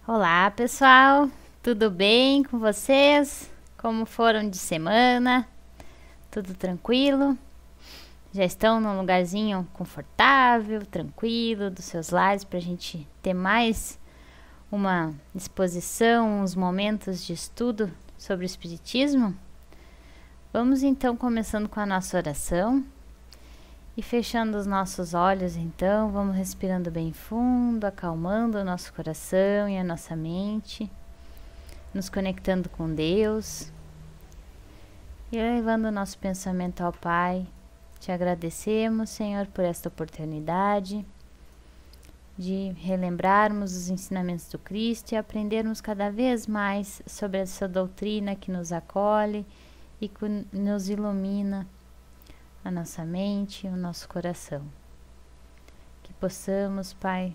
Olá, pessoal, tudo bem com vocês? Como foram de semana? Tudo tranquilo? Já estão num lugarzinho confortável, tranquilo, dos seus lares, para a gente ter mais uma exposição, uns momentos de estudo sobre o Espiritismo? Vamos então começando com a nossa oração. E fechando os nossos olhos, então, vamos respirando bem fundo, acalmando o nosso coração e a nossa mente, nos conectando com Deus e levando o nosso pensamento ao Pai. Te agradecemos, Senhor, por esta oportunidade de relembrarmos os ensinamentos do Cristo e aprendermos cada vez mais sobre essa doutrina que nos acolhe e que nos ilumina a nossa mente e o nosso coração. Que possamos, Pai,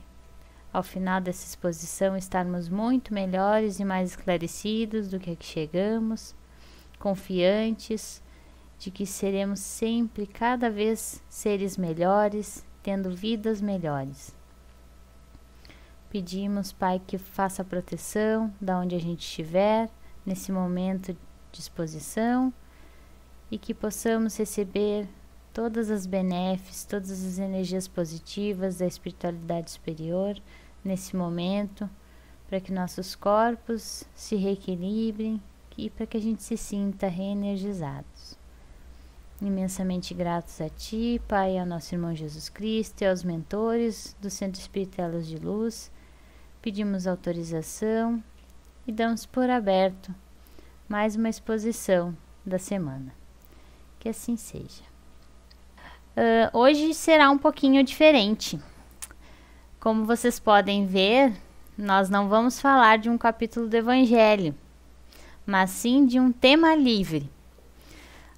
ao final dessa exposição, estarmos muito melhores e mais esclarecidos do que aqui chegamos, confiantes de que seremos sempre, cada vez, seres melhores, tendo vidas melhores. Pedimos, Pai, que faça a proteção da onde a gente estiver, nesse momento de exposição, e que possamos receber todas as benéficas, todas as energias positivas da espiritualidade superior nesse momento, para que nossos corpos se reequilibrem e para que a gente se sinta reenergizados. Imensamente gratos a Ti, Pai, ao nosso irmão Jesus Cristo e aos mentores do Centro Espírita Luz de Luz, pedimos autorização e damos por aberto mais uma exposição da semana. Que assim seja. Hoje será um pouquinho diferente. Como vocês podem ver, nós não vamos falar de um capítulo do Evangelho, mas sim de um tema livre.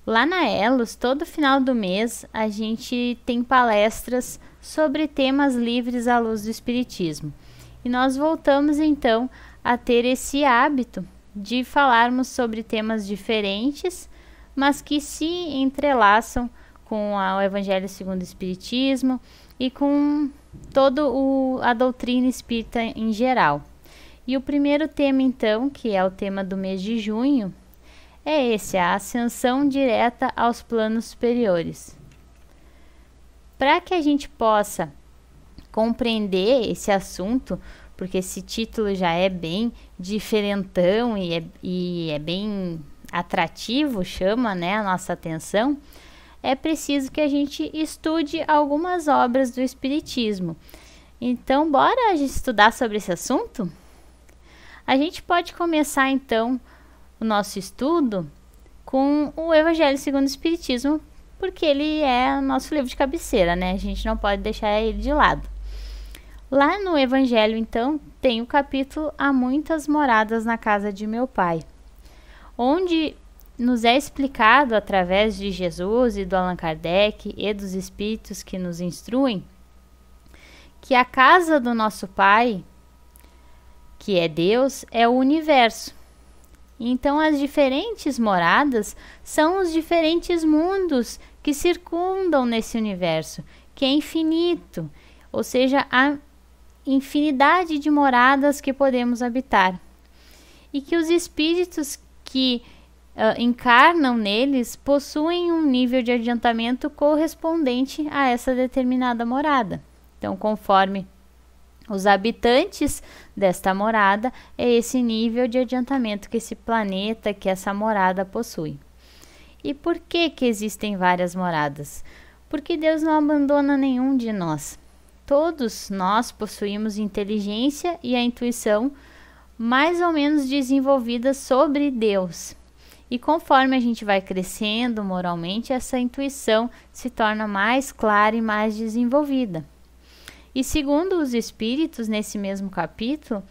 Lá na Elos, todo final do mês, a gente tem palestras sobre temas livres à luz do Espiritismo. E nós voltamos então a ter esse hábito de falarmos sobre temas diferentes, mas que se entrelaçam com o Evangelho segundo o Espiritismo e com toda a doutrina espírita em geral. E o primeiro tema, então, que é o tema do mês de junho, é esse, a ascensão direta aos planos superiores. Para que a gente possa compreender esse assunto, porque esse título já é bem diferentão e é bem atrativo, chama, né, a nossa atenção, é preciso que a gente estude algumas obras do Espiritismo. Então, bora estudar sobre esse assunto? A gente pode começar, então, o nosso estudo com o Evangelho segundo o Espiritismo, porque ele é o nosso livro de cabeceira, né? A gente não pode deixar ele de lado. Lá no Evangelho, então, tem o capítulo Há muitas moradas na casa de meu Pai, onde nos é explicado através de Jesus e do Allan Kardec e dos espíritos que nos instruem que a casa do nosso Pai, que é Deus, é o universo. Então as diferentes moradas são os diferentes mundos que circundam nesse universo, que é infinito, ou seja, a infinidade de moradas que podemos habitar. E que os espíritos que encarnam neles possuem um nível de adiantamento correspondente a essa determinada morada. Então, conforme os habitantes desta morada, é esse nível de adiantamento que esse planeta, que essa morada possui. E por que existem várias moradas? Porque Deus não abandona nenhum de nós. Todos nós possuímos inteligência e a intuição mais ou menos desenvolvidas sobre Deus. E conforme a gente vai crescendo moralmente, essa intuição se torna mais clara e mais desenvolvida. E segundo os espíritos, nesse mesmo capítulo,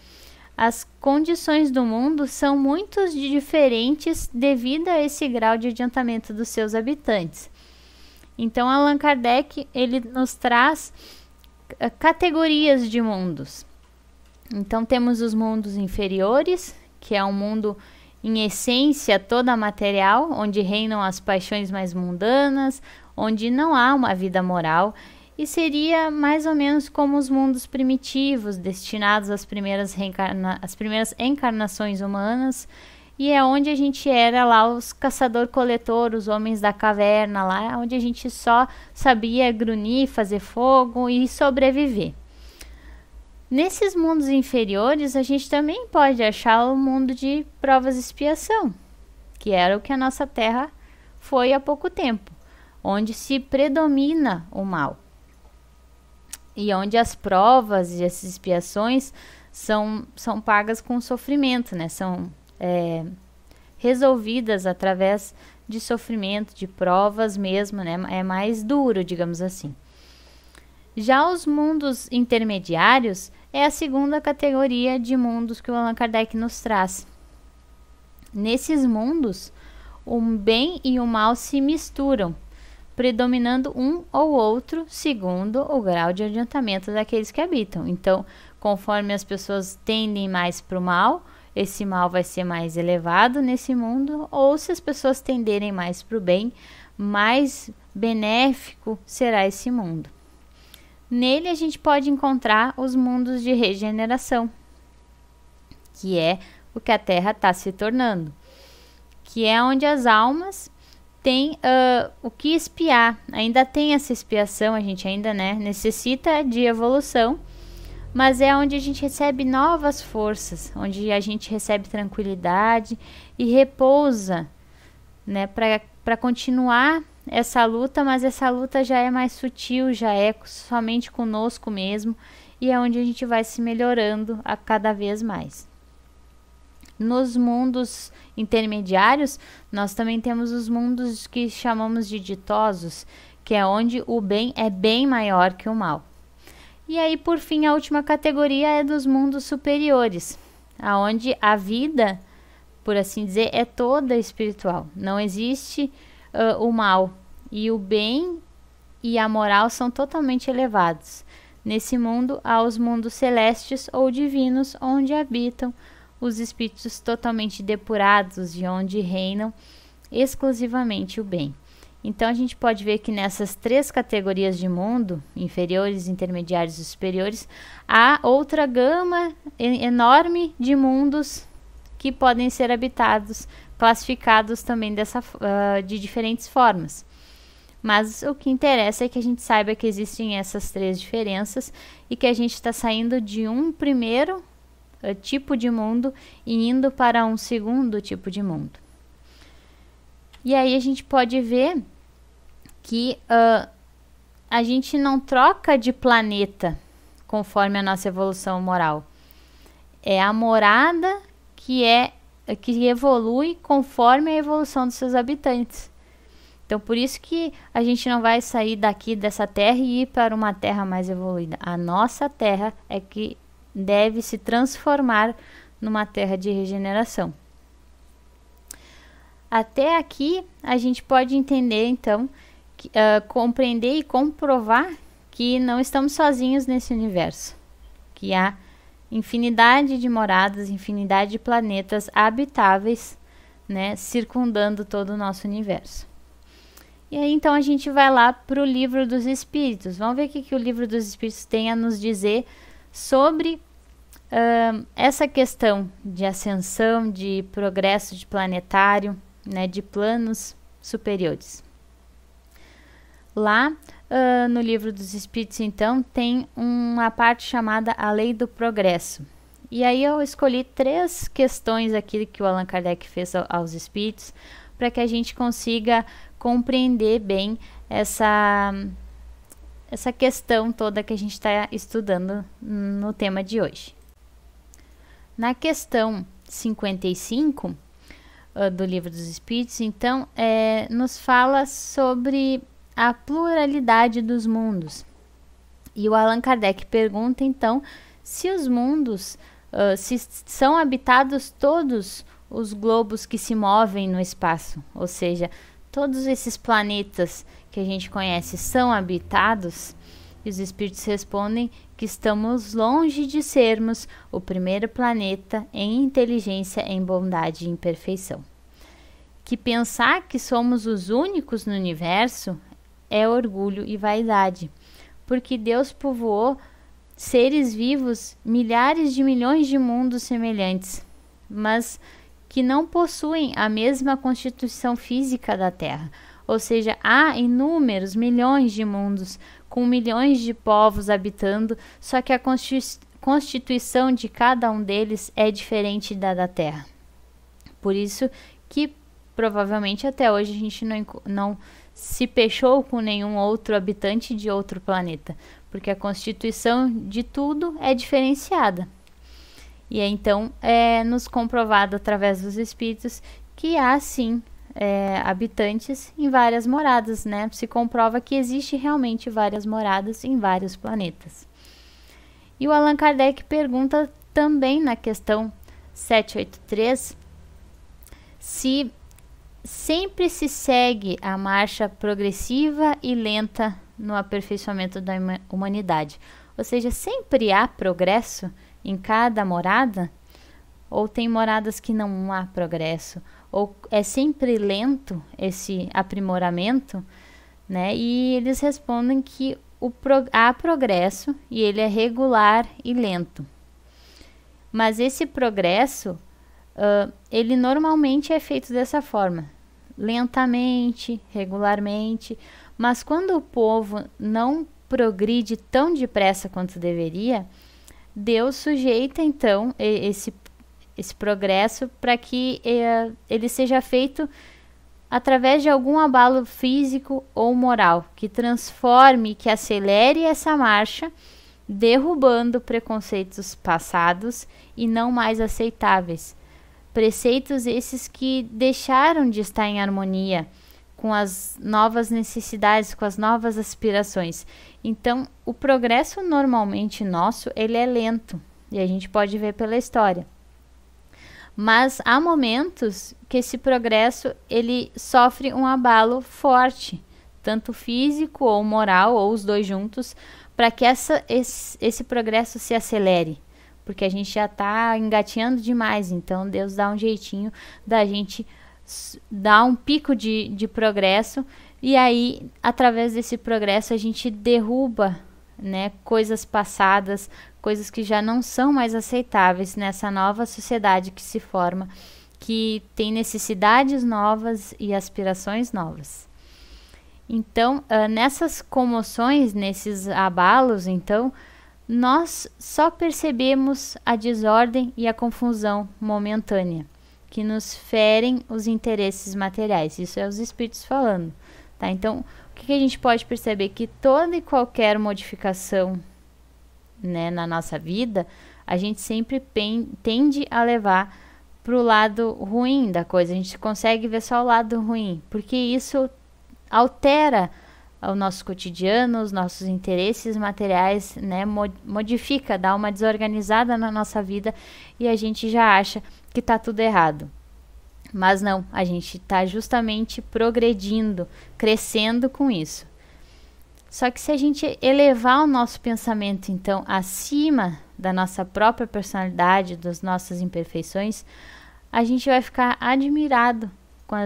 as condições do mundo são muito diferentes devido a esse grau de adiantamento dos seus habitantes. Então, Allan Kardec, ele nos traz categorias de mundos. Então, temos os mundos inferiores, que é um mundo em essência toda material, onde reinam as paixões mais mundanas, onde não há uma vida moral, e seria mais ou menos como os mundos primitivos, destinados às primeiras encarnações humanas, e é onde a gente era lá os caçador-coletor, os homens da caverna, lá onde a gente só sabia grunhir, fazer fogo e sobreviver. Nesses mundos inferiores, a gente também pode achar o mundo de provas e expiação, que era o que a nossa Terra foi há pouco tempo, onde se predomina o mal. E onde as provas e as expiações são pagas com sofrimento, né? São resolvidas através de sofrimento, de provas mesmo, né? É mais duro, digamos assim. Já os mundos intermediários é a segunda categoria de mundos que o Allan Kardec nos traz. Nesses mundos, o bem e o mal se misturam, predominando um ou outro segundo o grau de adiantamento daqueles que habitam. Então, conforme as pessoas tendem mais para o mal, esse mal vai ser mais elevado nesse mundo, ou se as pessoas tenderem mais para o bem, mais benéfico será esse mundo. Nele a gente pode encontrar os mundos de regeneração, que é o que a Terra está se tornando, que é onde as almas têm o que expiar. Ainda tem essa expiação, a gente ainda necessita de evolução, mas é onde a gente recebe novas forças, onde a gente recebe tranquilidade e repousa, né, para continuar essa luta, mas essa luta já é mais sutil, já é somente conosco mesmo, e é onde a gente vai se melhorando a cada vez mais. Nos mundos intermediários, nós também temos os mundos que chamamos de ditosos, que é onde o bem é bem maior que o mal. E aí, por fim, a última categoria é dos mundos superiores, aonde a vida, por assim dizer, é toda espiritual. Não existe o mal, e o bem e a moral são totalmente elevados. Nesse mundo há os mundos celestes ou divinos, onde habitam os espíritos totalmente depurados e onde reinam exclusivamente o bem. Então a gente pode ver que nessas três categorias de mundo, inferiores, intermediários e superiores, há outra gama enorme de mundos que podem ser habitados, classificados também de diferentes formas. Mas o que interessa é que a gente saiba que existem essas três diferenças e que a gente está saindo de um primeiro tipo de mundo e indo para um segundo tipo de mundo. E aí a gente pode ver que a gente não troca de planeta conforme a nossa evolução moral. É a morada que evolui conforme a evolução dos seus habitantes. Então, por isso que a gente não vai sair daqui dessa terra e ir para uma terra mais evoluída. A nossa terra é que deve se transformar numa terra de regeneração. Até aqui, a gente pode entender, então, compreender e comprovar que não estamos sozinhos nesse universo. Que há infinidade de moradas, infinidade de planetas habitáveis, né, circundando todo o nosso universo. E aí, então, a gente vai lá para o Livro dos Espíritos. Vamos ver o que o Livro dos Espíritos tem a nos dizer sobre essa questão de ascensão, de progresso de planetário, né, de planos superiores. Lá, no Livro dos Espíritos, então, tem uma parte chamada A Lei do Progresso. E aí eu escolhi 3 questões aqui que o Allan Kardec fez aos Espíritos, para que a gente consiga compreender bem essa questão toda que a gente está estudando no tema de hoje. Na questão 55 do Livro dos Espíritos, então, nos fala sobre a pluralidade dos mundos. E o Allan Kardec pergunta, então, se os mundos, se são habitados todos os globos que se movem no espaço, ou seja, todos esses planetas que a gente conhece são habitados? E os espíritos respondem que estamos longe de sermos o primeiro planeta em inteligência, em bondade e em perfeição. Que pensar que somos os únicos no universo é orgulho e vaidade, porque Deus povoou seres vivos milhares de milhões de mundos semelhantes, mas que não possuem a mesma constituição física da Terra. Ou seja, há inúmeros milhões de mundos com milhões de povos habitando, só que a constituição de cada um deles é diferente da Terra. Por isso que provavelmente até hoje a gente não se peixou com nenhum outro habitante de outro planeta, porque a constituição de tudo é diferenciada. E então é nos comprovado através dos espíritos que há sim habitantes em várias moradas, né? Se comprova que existe realmente várias moradas em vários planetas. E o Allan Kardec pergunta também na questão 783 se sempre se segue a marcha progressiva e lenta no aperfeiçoamento da humanidade. Ou seja, sempre há progresso em cada morada? Ou tem moradas que não há progresso? Ou é sempre lento esse aprimoramento? Né? E eles respondem que há progresso e ele é regular e lento. Mas esse progresso, ele normalmente é feito dessa forma, lentamente, regularmente, mas quando o povo não progride tão depressa quanto deveria, Deus sujeita então esse progresso para que ele seja feito através de algum abalo físico ou moral, que transforme, que acelere essa marcha, derrubando preconceitos passados e não mais aceitáveis. Preceitos esses que deixaram de estar em harmonia com as novas necessidades, com as novas aspirações. Então, o progresso normalmente nosso, ele é lento, e a gente pode ver pela história. Mas há momentos que esse progresso, ele sofre um abalo forte, tanto físico ou moral, ou os dois juntos, para que esse progresso se acelere. Porque a gente já está engatinhando demais, então Deus dá um jeitinho da gente dar um pico de progresso, e aí, através desse progresso, a gente derruba, né, coisas passadas, coisas que já não são mais aceitáveis nessa nova sociedade que se forma, que tem necessidades novas e aspirações novas. Então, nessas comoções, nesses abalos, então, nós só percebemos a desordem e a confusão momentânea, que nos ferem os interesses materiais. Isso é os espíritos falando, tá? Então, o que a gente pode perceber? Que toda e qualquer modificação, né, na nossa vida, a gente sempre tende a levar para o lado ruim da coisa. A gente consegue ver só o lado ruim, porque isso altera o nosso cotidiano, os nossos interesses materiais, né, modifica, dá uma desorganizada na nossa vida e a gente já acha que está tudo errado. Mas não, a gente está justamente progredindo, crescendo com isso. Só que se a gente elevar o nosso pensamento, então, acima da nossa própria personalidade, das nossas imperfeições, a gente vai ficar admirado com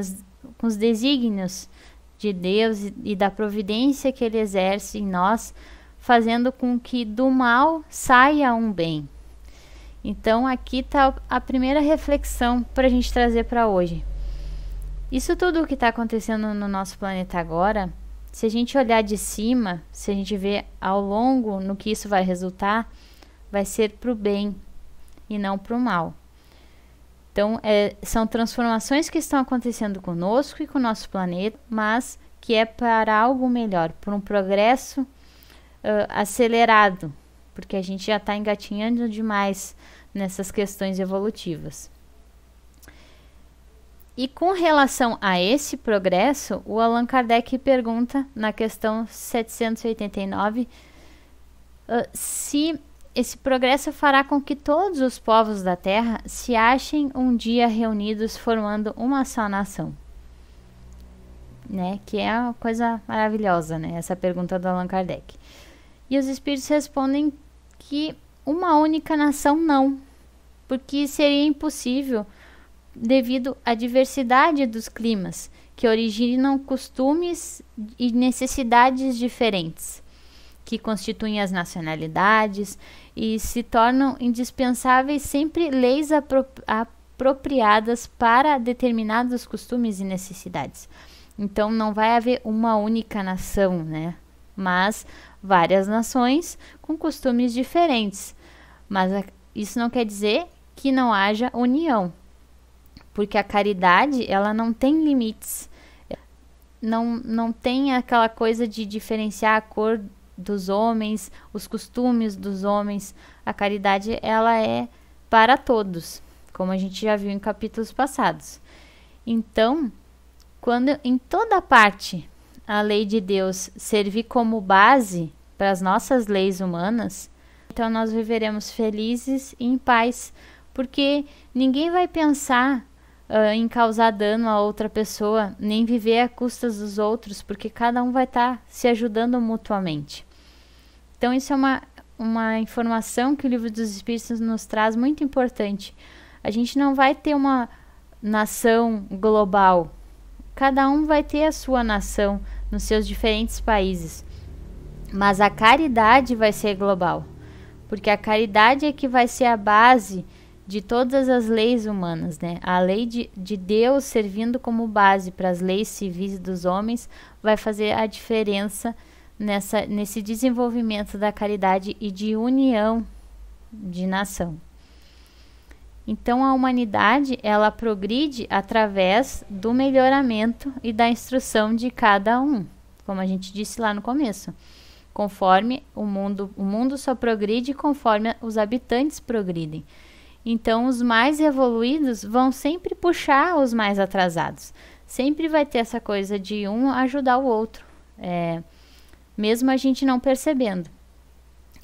os desígnios de Deus e da providência que Ele exerce em nós, fazendo com que do mal saia um bem. Então, aqui está a primeira reflexão para a gente trazer para hoje. Isso tudo o que está acontecendo no nosso planeta agora, se a gente olhar de cima, se a gente ver ao longo no que isso vai resultar, vai ser para o bem e não para o mal. Então, são transformações que estão acontecendo conosco e com o nosso planeta, mas que é para algo melhor, por um progresso acelerado, porque a gente já está engatinhando demais nessas questões evolutivas. E com relação a esse progresso, o Allan Kardec pergunta na questão 789 se esse progresso fará com que todos os povos da Terra se achem um dia reunidos formando uma só nação. Né? Que é uma coisa maravilhosa, né? Essa pergunta do Allan Kardec. E os espíritos respondem que uma única nação não, porque seria impossível devido à diversidade dos climas, que originam costumes e necessidades diferentes. que constituem as nacionalidades e se tornam indispensáveis sempre leis apropriadas para determinados costumes e necessidades. Então não vai haver uma única nação, né? Mas várias nações com costumes diferentes. Mas isso não quer dizer que não haja união, porque a caridade, ela não tem limites. Não tem aquela coisa de diferenciar a cor dos homens, os costumes dos homens. A caridade, ela é para todos, como a gente já viu em capítulos passados. Então, quando em toda parte a lei de Deus servir como base para as nossas leis humanas, então nós viveremos felizes e em paz, porque ninguém vai pensar em causar dano a outra pessoa, nem viver a custas dos outros, porque cada um vai estar se ajudando mutuamente. Então isso é uma informação que o Livro dos Espíritos nos traz muito importante. A gente não vai ter uma nação global, cada um vai ter a sua nação nos seus diferentes países, mas a caridade vai ser global, porque a caridade é que vai ser a base de todas as leis humanas, né? A lei de Deus servindo como base para as leis civis dos homens vai fazer a diferença nesse desenvolvimento da caridade e de união de nação. Então a humanidade, ela progride através do melhoramento e da instrução de cada um, como a gente disse lá no começo. Conforme o mundo só progride conforme os habitantes progridem. Então, os mais evoluídos vão sempre puxar os mais atrasados. Sempre vai ter essa coisa de um ajudar o outro, mesmo a gente não percebendo.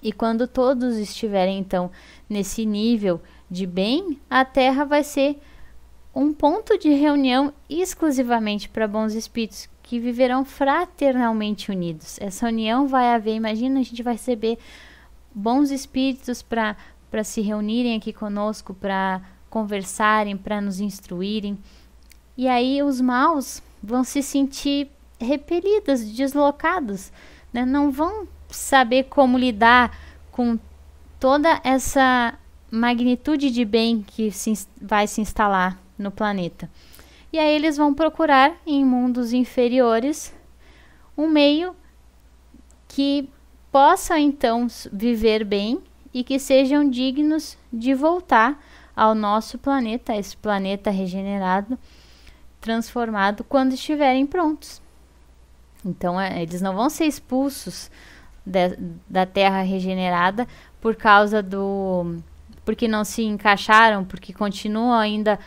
E quando todos estiverem, então, nesse nível de bem, a Terra vai ser um ponto de reunião exclusivamente para bons espíritos, que viverão fraternalmente unidos. Essa união vai haver, imagina, a gente vai receber bons espíritos para se reunirem aqui conosco, para conversarem, para nos instruírem. E aí os maus vão se sentir repelidos, deslocados, né? Não vão saber como lidar com toda essa magnitude de bem que vai se instalar no planeta. E aí eles vão procurar em mundos inferiores um meio que possa então viver bem e que sejam dignos de voltar ao nosso planeta, esse planeta regenerado, transformado, quando estiverem prontos. Então, eles não vão ser expulsos da Terra regenerada por causa porque não se encaixaram, porque continuam ainda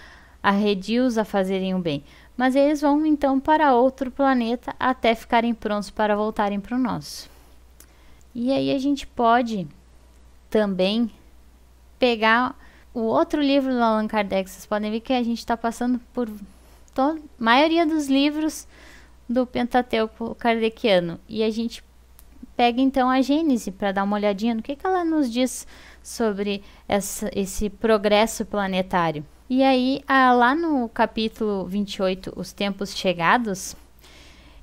arredios a fazerem o bem. Mas eles vão, então, para outro planeta até ficarem prontos para voltarem para o nosso. E aí a gente pode também pegar o outro livro do Allan Kardec. Vocês podem ver que a gente está passando por a maioria dos livros do Pentateuco kardeciano. E a gente pega então a Gênese para dar uma olhadinha no que ela nos diz sobre esse progresso planetário. E aí, lá no capítulo 28, Os Tempos Chegados,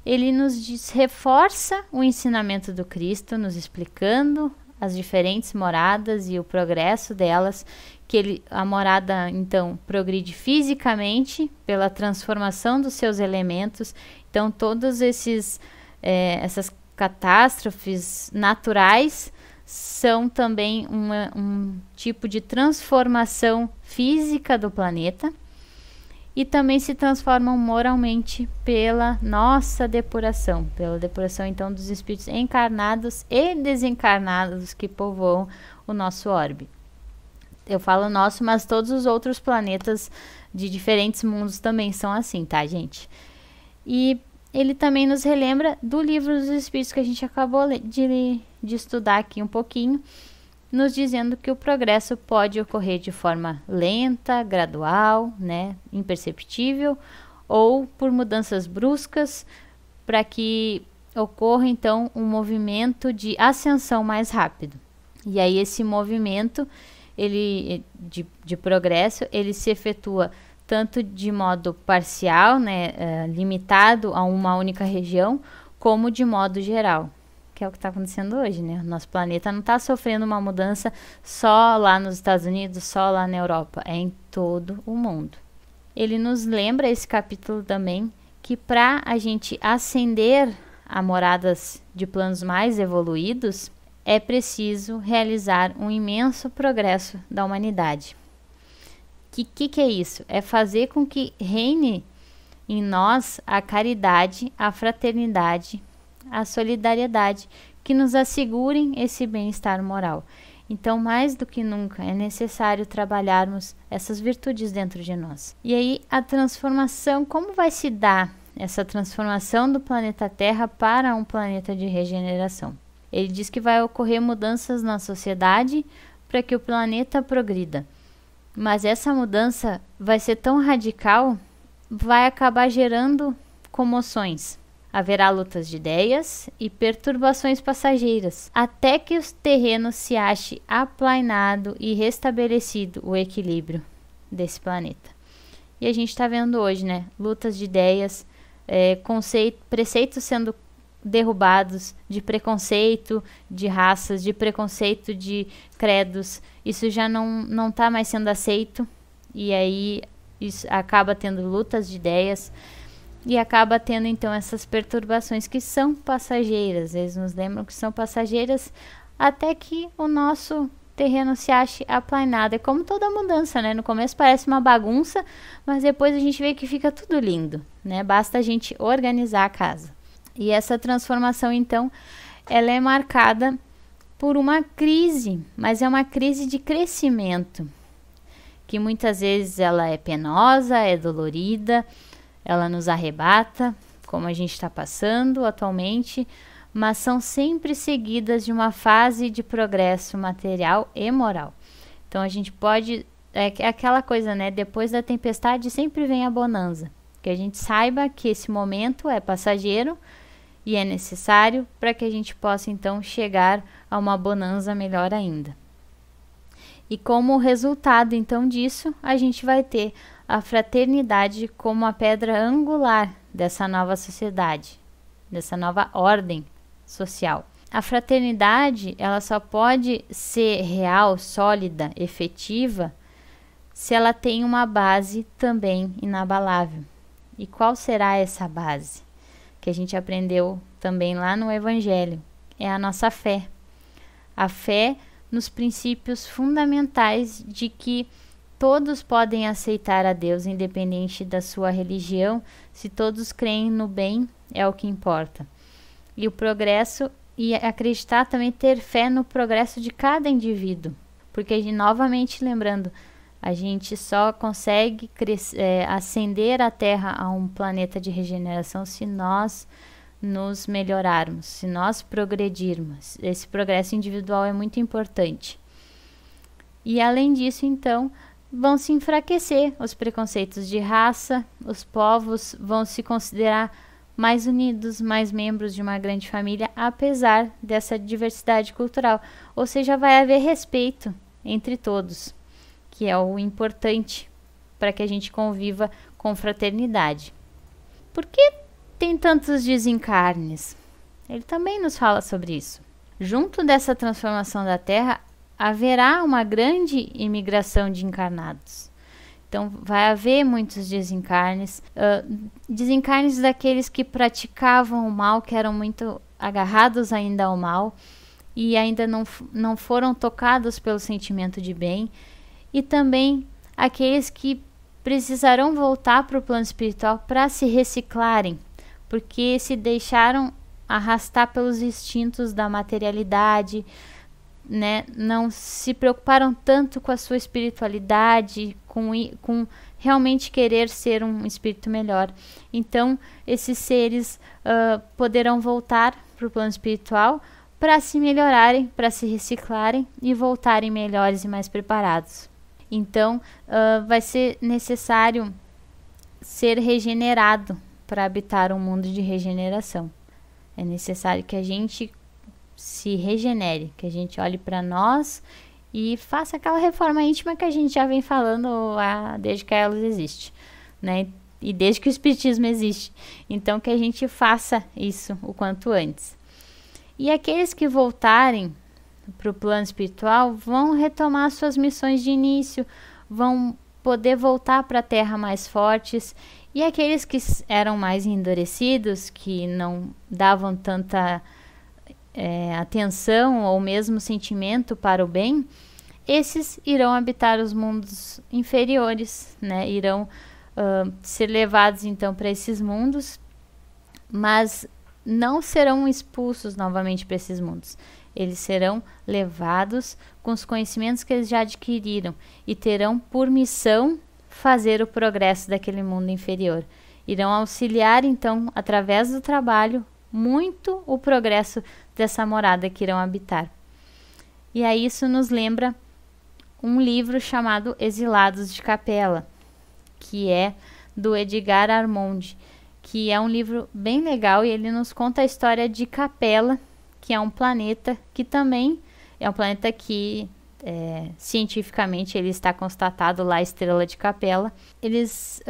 ele nos reforça o ensinamento do Cristo, nos explicando as diferentes moradas e o progresso delas, que a morada, então, progride fisicamente pela transformação dos seus elementos. Então, todos essas catástrofes naturais são também um tipo de transformação física do planeta, e também se transformam moralmente pela nossa depuração, pela depuração então dos espíritos encarnados e desencarnados que povoam o nosso orbe. Eu falo nosso, mas todos os outros planetas de diferentes mundos também são assim, tá, gente? E ele também nos relembra do Livro dos Espíritos que a gente acabou de estudar aqui um pouquinho, nos dizendo que o progresso pode ocorrer de forma lenta, gradual, né, imperceptível, ou por mudanças bruscas, para que ocorra então um movimento de ascensão mais rápido. E aí esse movimento de progresso, ele se efetua tanto de modo parcial, né, limitado a uma única região, como de modo geral. que é o que está acontecendo hoje, né? Nosso planeta não está sofrendo uma mudança só lá nos Estados Unidos, só lá na Europa, é em todo o mundo. Ele nos lembra, esse capítulo também, que para a gente ascender a moradas de planos mais evoluídos, é preciso realizar um imenso progresso da humanidade. Que é isso? É fazer com que reine em nós a caridade, a fraternidade, a solidariedade, que nos assegurem esse bem-estar moral. Então, mais do que nunca, é necessário trabalharmos essas virtudes dentro de nós. E aí, a transformação, como vai se dar essa transformação do planeta Terra para um planeta de regeneração? Ele diz que vai ocorrer mudanças na sociedade para que o planeta progrida. Mas essa mudança vai ser tão radical, vai acabar gerando comoções. Haverá lutas de ideias e perturbações passageiras, até que o terreno se ache aplainado e restabelecido o equilíbrio desse planeta. E a gente está vendo hoje, né? Lutas de ideias, preceitos sendo derrubados, de preconceito de raças, de preconceito de credos. Isso já não está mais sendo aceito, e aí isso acaba tendo lutas de ideias e acaba tendo então essas perturbações que são passageiras. Eles nos lembram que são passageiras até que o nosso terreno se ache aplainado. É como toda mudança, né? No começo parece uma bagunça, mas depois a gente vê que fica tudo lindo, né? Basta a gente organizar a casa. E essa transformação, então, ela é marcada por uma crise, mas é uma crise de crescimento, que muitas vezes ela é penosa, é dolorida, ela nos arrebata, como a gente está passando atualmente, mas são sempre seguidas de uma fase de progresso material e moral. Então a gente pode, é aquela coisa, né? Depois da tempestade sempre vem a bonança, que a gente saiba que esse momento é passageiro e é necessário para que a gente possa então chegar a uma bonança melhor ainda. E como resultado então disso, a gente vai ter a fraternidade como a pedra angular dessa nova sociedade, dessa nova ordem social. A fraternidade, ela só pode ser real, sólida, efetiva, se ela tem uma base também inabalável. E qual será essa base? Que a gente aprendeu também lá no Evangelho. É a nossa fé. A fé nos princípios fundamentais de que todos podem aceitar a Deus, independente da sua religião, se todos creem no bem, é o que importa. E o progresso, e acreditar também, ter fé no progresso de cada indivíduo. Porque, novamente lembrando, a gente só consegue ascender a Terra a um planeta de regeneração se nós nos melhorarmos, se nós progredirmos. Esse progresso individual é muito importante. E além disso, então, vão se enfraquecer os preconceitos de raça, os povos vão se considerar mais unidos, mais membros de uma grande família, apesar dessa diversidade cultural. Ou seja, vai haver respeito entre todos, que é o importante para que a gente conviva com fraternidade. Por que tem tantos desencarnes? Ele também nos fala sobre isso. Junto dessa transformação da Terra, haverá uma grande imigração de encarnados. Então, vai haver muitos desencarnes, desencarnes daqueles que praticavam o mal, que eram muito agarrados ainda ao mal, e ainda não foram tocados pelo sentimento de bem, e também aqueles que precisarão voltar para o plano espiritual para se reciclarem, porque se deixaram arrastar pelos instintos da materialidade, né? Não se preocuparam tanto com a sua espiritualidade, com realmente querer ser um espírito melhor. Então, esses seres poderão voltar para o plano espiritual para se melhorarem, para se reciclarem e voltarem melhores e mais preparados. Então, vai ser necessário ser regenerado para habitar um mundo de regeneração. É necessário que a gente se regenere, que a gente olhe para nós e faça aquela reforma íntima que a gente já vem falando desde que a luz existe, né? E desde que o espiritismo existe. Então, que a gente faça isso o quanto antes. E aqueles que voltarem para o plano espiritual vão retomar suas missões de início, vão poder voltar para a Terra mais fortes. E aqueles que eram mais endurecidos, que não davam tanta atenção ou mesmo sentimento para o bem, esses irão habitar os mundos inferiores, né? Irão ser levados então para esses mundos, mas não serão expulsos novamente para esses mundos. Eles serão levados com os conhecimentos que eles já adquiriram e terão por missão fazer o progresso daquele mundo inferior. Irão auxiliar então, através do trabalho, muito o progresso dessa morada que irão habitar. E aí isso nos lembra um livro chamado Exilados de Capela, que é do Edgar Armond, que é um livro bem legal, e ele nos conta a história de Capela, que é um planeta que também é um planeta que cientificamente ele está constatado lá, a estrela de Capela. Eles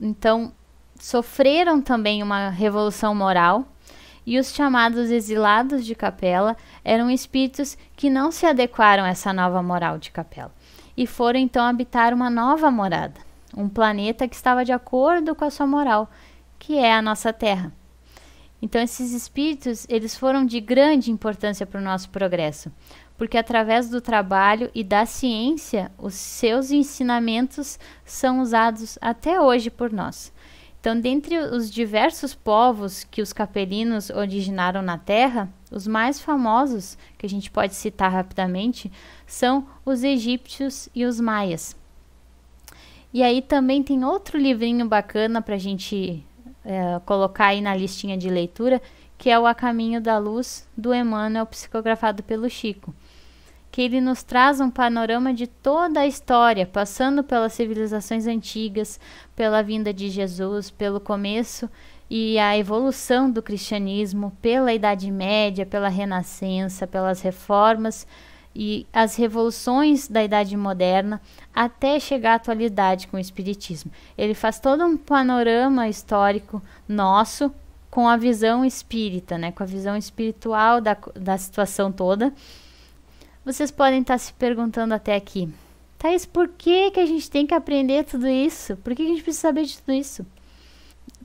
então sofreram também uma revolução moral, e os chamados exilados de Capela eram espíritos que não se adequaram a essa nova moral de Capela e foram então habitar uma nova morada, um planeta que estava de acordo com a sua moral, que é a nossa Terra. Então esses espíritos, eles foram de grande importância para o nosso progresso, porque através do trabalho e da ciência, os seus ensinamentos são usados até hoje por nós. Então, dentre os diversos povos que os capelinos originaram na Terra, os mais famosos, que a gente pode citar rapidamente, são os egípcios e os maias. E aí também tem outro livrinho bacana para a gente colocar aí na listinha de leitura, que é o A Caminho da Luz, do Emmanuel, psicografado pelo Chico, que ele nos traz um panorama de toda a história, passando pelas civilizações antigas, pela vinda de Jesus, pelo começo e a evolução do cristianismo, pela Idade Média, pela Renascença, pelas reformas e as revoluções da Idade Moderna, até chegar à atualidade com o Espiritismo. Ele faz todo um panorama histórico nosso, com a visão espírita, né, com a visão espiritual da situação toda. Vocês podem estar se perguntando até aqui, Thaís, por que a gente tem que aprender tudo isso? Por que a gente precisa saber de tudo isso?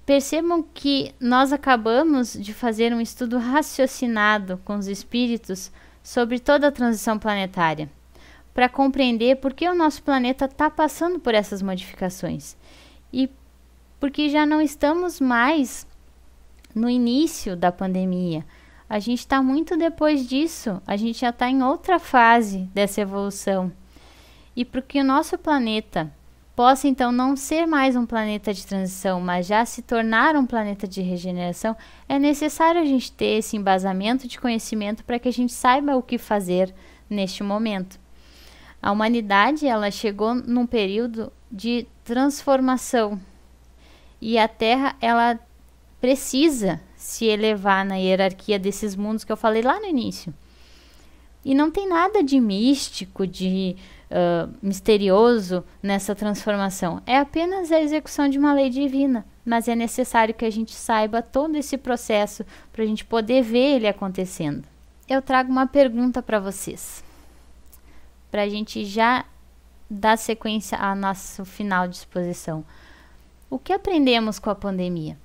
Percebam que nós acabamos de fazer um estudo raciocinado com os espíritos sobre toda a transição planetária, para compreender por que o nosso planeta está passando por essas modificações. E porque já não estamos mais no início da pandemia. A gente está muito depois disso, a gente já está em outra fase dessa evolução. E para que o nosso planeta possa então não ser mais um planeta de transição, mas já se tornar um planeta de regeneração, é necessário a gente ter esse embasamento de conhecimento para que a gente saiba o que fazer neste momento. A humanidade, ela chegou num período de transformação e a Terra, ela precisa se elevar na hierarquia desses mundos que eu falei lá no início. E não tem nada de místico, de misterioso nessa transformação. É apenas a execução de uma lei divina, mas é necessário que a gente saiba todo esse processo para a gente poder ver ele acontecendo. Eu trago uma pergunta para vocês, para a gente já dar sequência ao nosso final de exposição. O que aprendemos com a pandemia?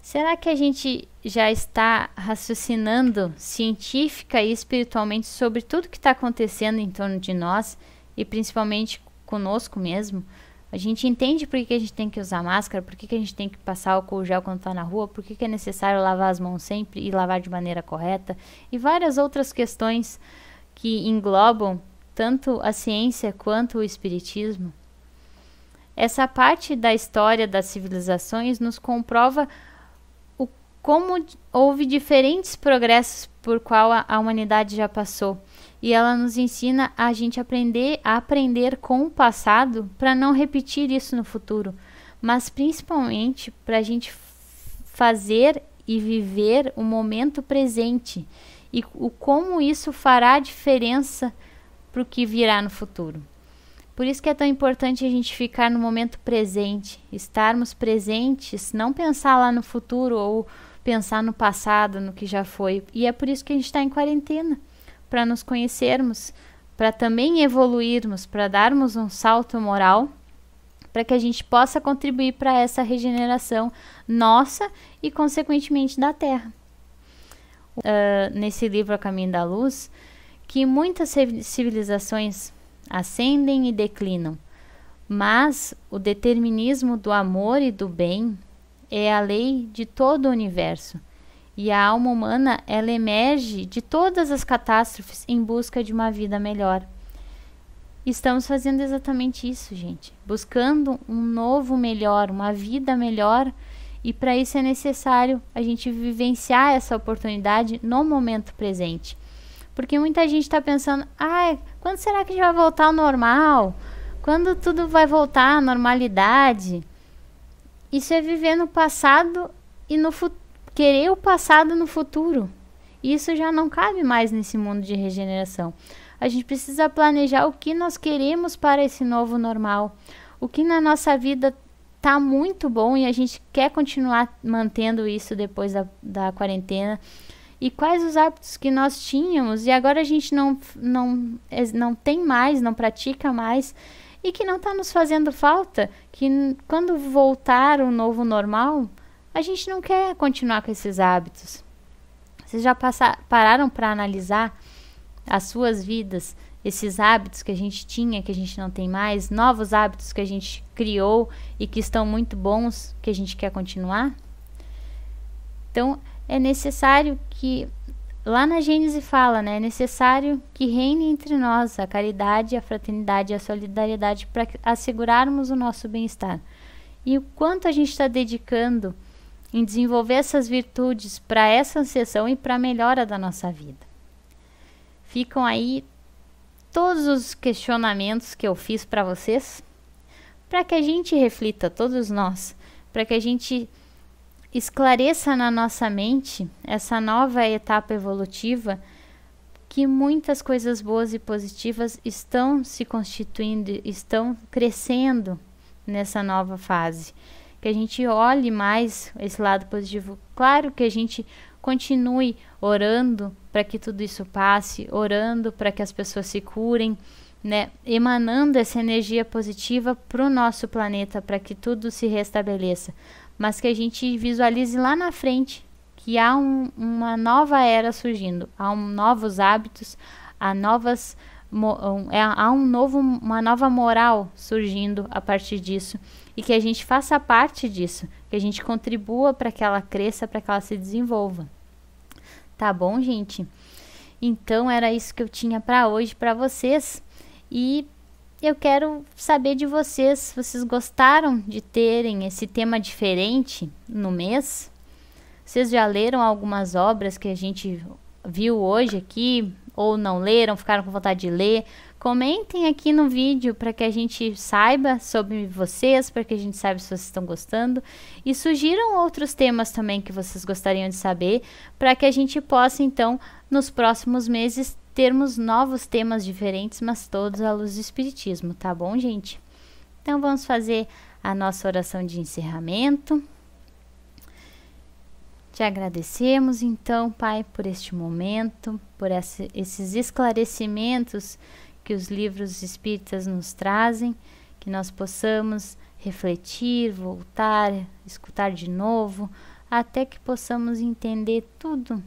Será que a gente já está raciocinando científica e espiritualmente sobre tudo que está acontecendo em torno de nós e principalmente conosco mesmo? A gente entende por que a gente tem que usar máscara, por que a gente tem que passar álcool gel quando está na rua, por que é necessário lavar as mãos sempre e lavar de maneira correta e várias outras questões que englobam tanto a ciência quanto o espiritismo. Essa parte da história das civilizações nos comprova como houve diferentes progressos por qual a humanidade já passou. E ela nos ensina a gente aprender com o passado para não repetir isso no futuro. Mas principalmente para a gente fazer e viver o momento presente. E como isso fará diferença para o que virá no futuro. Por isso que é tão importante a gente ficar no momento presente. Estarmos presentes, não pensar lá no futuro ou pensar no passado, no que já foi. E é por isso que a gente está em quarentena, para nos conhecermos, para também evoluirmos, para darmos um salto moral, para que a gente possa contribuir para essa regeneração nossa e, consequentemente, da Terra. Nesse livro A Caminho da Luz, que muitas civilizações ascendem e declinam, mas o determinismo do amor e do bem é a lei de todo o universo, e a alma humana, ela emerge de todas as catástrofes em busca de uma vida melhor. Estamos fazendo exatamente isso, gente, buscando um novo melhor, uma vida melhor, e para isso é necessário a gente vivenciar essa oportunidade no momento presente. Porque muita gente está pensando, quando será que já vai voltar ao normal? Quando tudo vai voltar à normalidade? Isso é viver no passado e querer o passado no futuro. Isso já não cabe mais nesse mundo de regeneração. A gente precisa planejar o que nós queremos para esse novo normal. O que na nossa vida está muito bom e a gente quer continuar mantendo isso depois da quarentena. E quais os hábitos que nós tínhamos e agora a gente não tem mais, não pratica mais, e que não está nos fazendo falta, que quando voltar o novo normal, a gente não quer continuar com esses hábitos. Vocês já pararam para analisar as suas vidas, esses hábitos que a gente tinha, que a gente não tem mais, novos hábitos que a gente criou e que estão muito bons, que a gente quer continuar? Então, é necessário que, lá na Gênese fala, né? É necessário que reine entre nós a caridade, a fraternidade e a solidariedade para assegurarmos o nosso bem-estar. E o quanto a gente está dedicando em desenvolver essas virtudes para essa ascensão e para a melhora da nossa vida. Ficam aí todos os questionamentos que eu fiz para vocês, para que a gente reflita, todos nós, para que a gente esclareça na nossa mente essa nova etapa evolutiva, que muitas coisas boas e positivas estão se constituindo, estão crescendo nessa nova fase. Que a gente olhe mais esse lado positivo. Claro que a gente continue orando para que tudo isso passe, orando para que as pessoas se curem, né? Emanando essa energia positiva para o nosso planeta, para que tudo se restabeleça. Mas que a gente visualize lá na frente que há uma nova era surgindo, há novos hábitos, há uma nova moral surgindo a partir disso, e que a gente faça parte disso, que a gente contribua para que ela cresça, para que ela se desenvolva. Tá bom, gente? Então era isso que eu tinha para hoje para vocês, e eu quero saber de vocês, vocês gostaram de terem esse tema diferente no mês? Vocês já leram algumas obras que a gente viu hoje aqui, ou não leram, ficaram com vontade de ler? Comentem aqui no vídeo para que a gente saiba sobre vocês, para que a gente saiba se vocês estão gostando. E sugiram outros temas também que vocês gostariam de saber, para que a gente possa, então, nos próximos meses, termos novos temas diferentes, mas todos à luz do Espiritismo, tá bom, gente? Então, vamos fazer a nossa oração de encerramento. Te agradecemos, então, Pai, por este momento, por esses esclarecimentos que os livros espíritas nos trazem, que nós possamos refletir, voltar, escutar de novo, até que possamos entender todo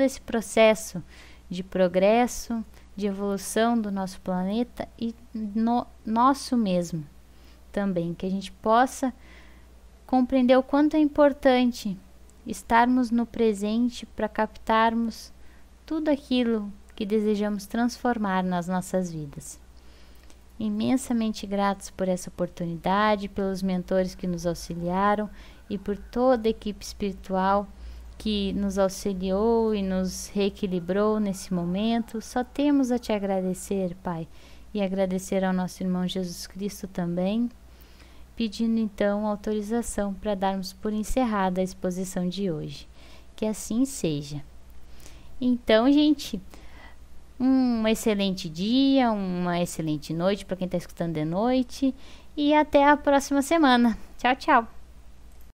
esse processo de progresso, de evolução do nosso planeta e no nosso mesmo também, que a gente possa compreender o quanto é importante estarmos no presente para captarmos tudo aquilo que desejamos transformar nas nossas vidas. Imensamente gratos por essa oportunidade, pelos mentores que nos auxiliaram e por toda a equipe espiritual que nos auxiliou e nos reequilibrou nesse momento. Só temos a te agradecer, Pai, e agradecer ao nosso irmão Jesus Cristo também, pedindo então autorização para darmos por encerrada a exposição de hoje. Que assim seja. Então, gente, um excelente dia, uma excelente noite para quem está escutando de noite, e até a próxima semana. Tchau, tchau!